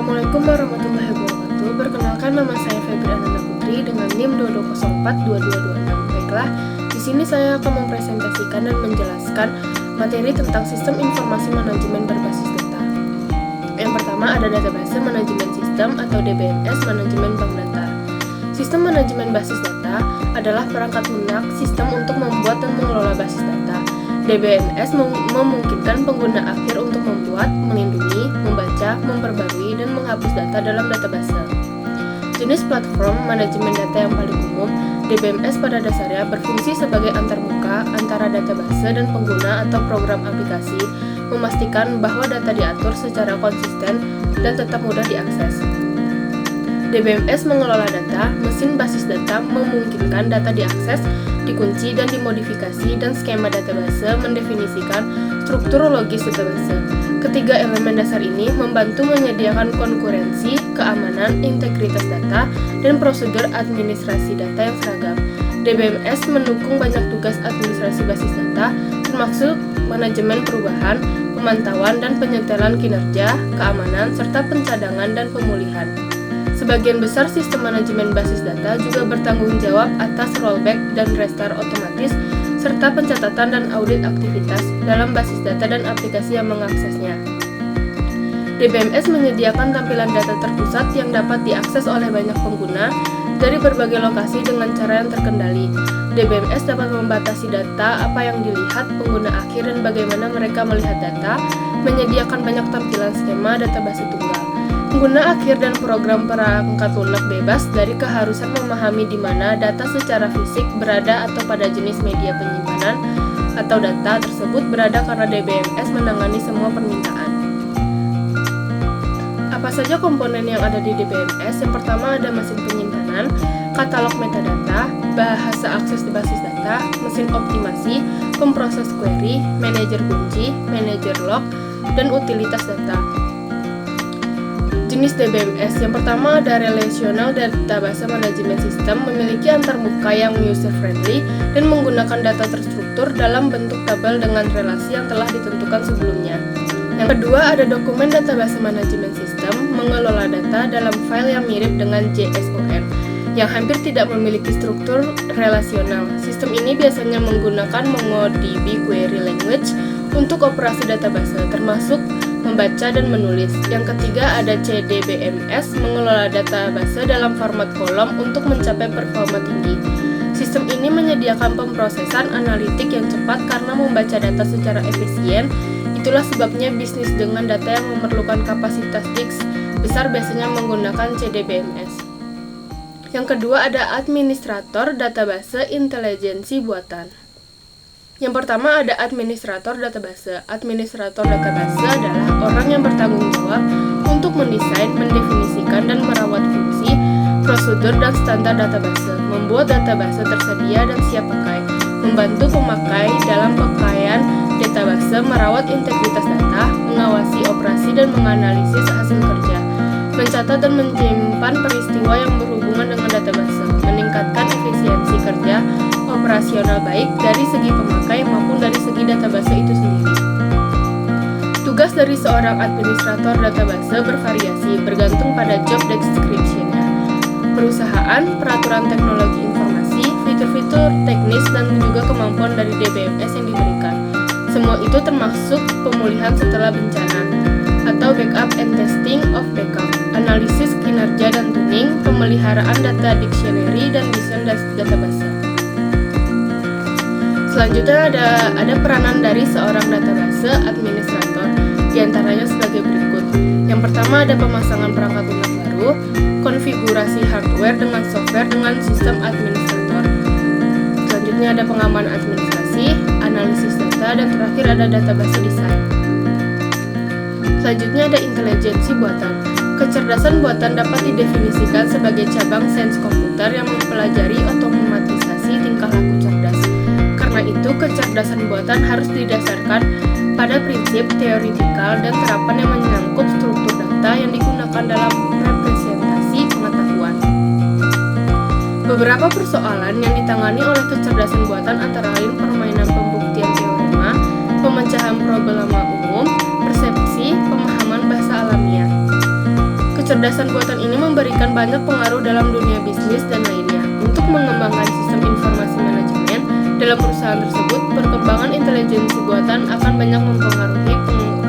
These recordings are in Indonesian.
Assalamualaikum warahmatullahi wabarakatuh. Perkenalkan, nama saya Febri Ananda Putri dengan NIM 22042226. Baiklah, di sini saya akan mempresentasikan dan menjelaskan materi tentang sistem informasi manajemen berbasis data. Yang pertama ada database manajemen sistem atau DBMS manajemen bank data. Sistem manajemen basis data adalah perangkat lunak sistem untuk membuat dan mengelola basis data. DBMS memungkinkan pengguna akhir untuk membuat, melindungi, membaca, memperbarui, dan menghapus data dalam database. Jenis platform manajemen data yang paling umum, DBMS pada dasarnya berfungsi sebagai antarmuka antara database dan pengguna atau program aplikasi, memastikan bahwa data diatur secara konsisten dan tetap mudah diakses. DBMS mengelola data, mesin basis data memungkinkan data diakses, dikunci dan dimodifikasi, dan skema database mendefinisikan struktur logis database. Ketiga elemen dasar ini membantu menyediakan konkurensi, keamanan, integritas data, dan prosedur administrasi data yang seragam. DBMS mendukung banyak tugas administrasi basis data, termasuk manajemen perubahan, pemantauan dan penyetelan kinerja, keamanan, serta pencadangan dan pemulihan. Sebagian besar sistem manajemen basis data juga bertanggung jawab atas rollback dan restart otomatis, serta pencatatan dan audit aktivitas dalam basis data dan aplikasi yang mengaksesnya. DBMS menyediakan tampilan data terpusat yang dapat diakses oleh banyak pengguna dari berbagai lokasi dengan cara yang terkendali. DBMS dapat membatasi data apa yang dilihat pengguna akhir dan bagaimana mereka melihat data, menyediakan banyak tampilan skema database tunggal. Pengguna akhir dan program perangkat lunak bebas dari keharusan memahami di mana data secara fisik berada atau pada jenis media penyimpanan atau data tersebut berada karena DBMS menangani semua permintaan. Apa saja komponen yang ada di DBMS? Yang pertama ada mesin penyimpanan, katalog metadata, bahasa akses di basis data, mesin optimasi, pemproses query, manajer kunci, manajer log, dan utilitas data. Jenis DBMS yang pertama ada Relational Database Management System, memiliki antarmuka yang user-friendly dan menggunakan data terstruktur dalam bentuk tabel dengan relasi yang telah ditentukan sebelumnya. Yang kedua ada Document Database Management System, mengelola data dalam file yang mirip dengan JSON, yang hampir tidak memiliki struktur relasional. Sistem ini biasanya menggunakan MongoDB Query Language untuk operasi database, termasuk membaca dan menulis. Yang ketiga ada CDBMS, mengelola database dalam format kolom untuk mencapai performa tinggi. Sistem ini menyediakan pemrosesan analitik yang cepat karena membaca data secara efisien. Itulah sebabnya bisnis dengan data yang memerlukan kapasitas disk besar biasanya menggunakan CDBMS. Yang kedua ada administrator database intelijensi buatan. Yang pertama ada administrator database. Administrator database adalah orang yang bertanggung jawab untuk mendesain, mendefinisikan, dan merawat fungsi, prosedur, dan standar database, membuat database tersedia dan siap pakai, membantu pemakai dalam pemakaian database, merawat integritas data, mengawasi operasi dan menganalisis hasil kerja, mencatat dan menyimpan peristiwa yang berhubungan dengan database, meningkatkan efisiensi kerja operasional baik dari segi pemakai maupun dari segi database itu sendiri. Tugas dari seorang administrator database bervariasi bergantung pada job description-nya, perusahaan, peraturan teknologi informasi, fitur-fitur teknis, dan juga kemampuan dari DBMS yang diberikan. Semua itu termasuk pemulihan setelah bencana atau backup and testing of backup, analisis kinerja dan tuning, pemeliharaan data dictionary, dan desain database. Selanjutnya ada peranan dari seorang database administrator, diantaranya sebagai berikut. Yang pertama ada pemasangan perangkat lunak baru, konfigurasi hardware dengan software dengan sistem administrator. Selanjutnya ada pengamanan administrasi, analisis data, dan terakhir ada database design. Selanjutnya ada intelijensi buatan. Kecerdasan buatan dapat didefinisikan sebagai cabang sains komputer yang mempelajari otomatisasi tingkah laku cerdas. Karena itu, kecerdasan buatan harus didasarkan pada prinsip teoritikal dan terapan yang menyangkut struktur data yang digunakan dalam representasi pengetahuan. Beberapa persoalan yang ditangani oleh kecerdasan buatan antara lain permainan pembuktian teorema, pemecahan problema umum, persepsi, pemahaman bahasa alamiah. Kecerdasan buatan ini memberikan banyak pengaruh dalam dunia bisnis dan lainnya. Untuk mengembangkan sistem informasi manajemen dalam perusahaan tersebut, perkembangan intelijensi buatan akan banyak mempengaruhi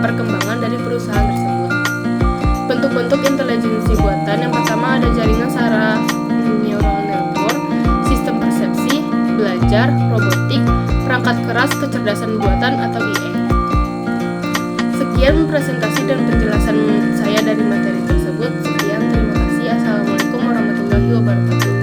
perkembangan dari perusahaan tersebut. Bentuk-bentuk intelijensi buatan yang pertama ada jaringan saraf neural network, sistem persepsi, belajar, robotik, perangkat keras kecerdasan buatan atau IA. Sekian presentasi dan penjelasan saya dari materi tersebut. Sekian, terima kasih. Assalamualaikum warahmatullahi wabarakatuh.